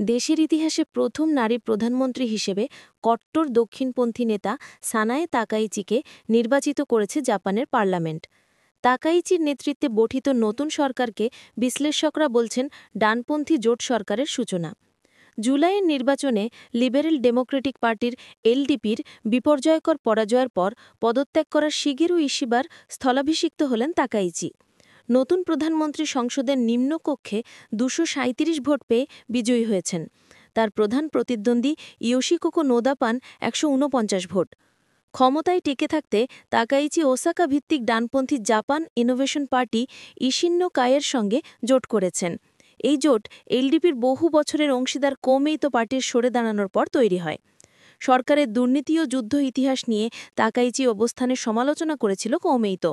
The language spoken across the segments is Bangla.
দেশের ইতিহাসে প্রথম নারী প্রধানমন্ত্রী হিসেবে কট্টর দক্ষিণপন্থী নেতা সানায়ে তাকাইচিকে নির্বাচিত করেছে জাপানের পার্লামেন্ট। তাকাইচির নেতৃত্বে গঠিত নতুন সরকারকে বিশ্লেষকরা বলছেন ডানপন্থী জোট সরকারের সূচনা। জুলাইয়ের নির্বাচনে লিবারেল ডেমোক্রেটিক পার্টির এলডিপির বিপর্যয়কর পরাজয়ের পর পদত্যাগ করা শিগেরু ইশিবার স্থলাভিষিক্ত হলেন তাকাইচি। নতুন প্রধানমন্ত্রী সংসদের নিম্নকক্ষে ২৩৭ ভোট পেয়ে বিজয়ী হয়েছেন। তার প্রধান প্রতিদ্বন্দ্বী ইয়োশিকোকো নোদা পান ১৪৯ ভোট। ক্ষমতায় টিকে থাকতে তাকাইচি ওসাকা ভিত্তিক ডানপন্থী জাপান ইনোভেশন পার্টি ইশিন্ন কায়ের সঙ্গে জোট করেছেন। এই জোট এলডিপির বহু বছরের অংশীদার কোমেইতো পার্টির সরে দাঁড়ানোর পর তৈরি হয়। সরকারের দুর্নীতি ও যুদ্ধ ইতিহাস নিয়ে তাকাইচি অবস্থানের সমালোচনা করেছিল কোমেইতো।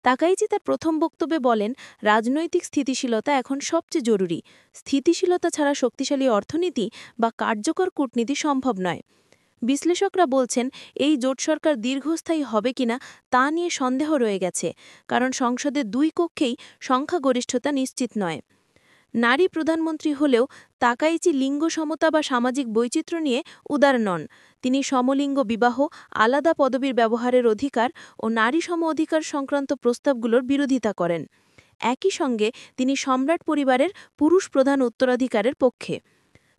তাকাইচি তার প্রথম বক্তব্যে বলেন, রাজনৈতিক স্থিতিশীলতা এখন সবচেয়ে জরুরি। স্থিতিশীলতা ছাড়া শক্তিশালী অর্থনীতি বা কার্যকর কূটনীতি সম্ভব নয়। বিশ্লেষকরা বলছেন, এই জোট সরকার দীর্ঘস্থায়ী হবে কিনা তা নিয়ে সন্দেহ রয়ে গেছে, কারণ সংসদের দুই কক্ষেই সংখ্যাগরিষ্ঠতা নিশ্চিত নয়। নারী প্রধানমন্ত্রী হলেও তাকাইচি লিঙ্গ সমতা বা সামাজিক বৈচিত্র্য নিয়ে উদার নন। তিনি সমলিঙ্গ বিবাহ, আলাদা পদবীর ব্যবহারের অধিকার ও নারী সম অধিকার সংক্রান্ত প্রস্তাবগুলোর বিরোধিতা করেন। একই সঙ্গে তিনি সম্রাট পরিবারের পুরুষ প্রধান উত্তরাধিকারের পক্ষে।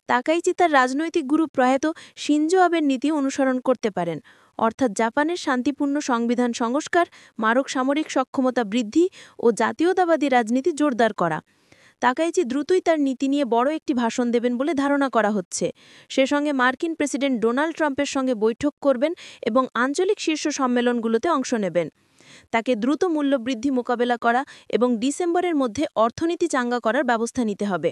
তাকাইচি তার রাজনৈতিক গুরু প্রয়াত শিনজো আবের নীতি অনুসরণ করতে পারেন, অর্থাৎ জাপানের শান্তিপূর্ণ সংবিধান সংস্কার, মারক সামরিক সক্ষমতা বৃদ্ধি ও জাতীয়তাবাদী রাজনীতি জোরদার করা। তাকাইচি দ্রুতই তার নীতি নিয়ে বড় একটি ভাষণ দেবেন বলে ধারণা করা হচ্ছে। সে সঙ্গে মার্কিন প্রেসিডেন্ট ডোনাল্ড ট্রাম্পের সঙ্গে বৈঠক করবেন এবং আঞ্চলিক শীর্ষ সম্মেলনগুলোতে অংশ নেবেন। তাকে দ্রুত মূল্যবৃদ্ধি মোকাবেলা করা এবং ডিসেম্বরের মধ্যে অর্থনীতি চাঙ্গা করার ব্যবস্থা নিতে হবে।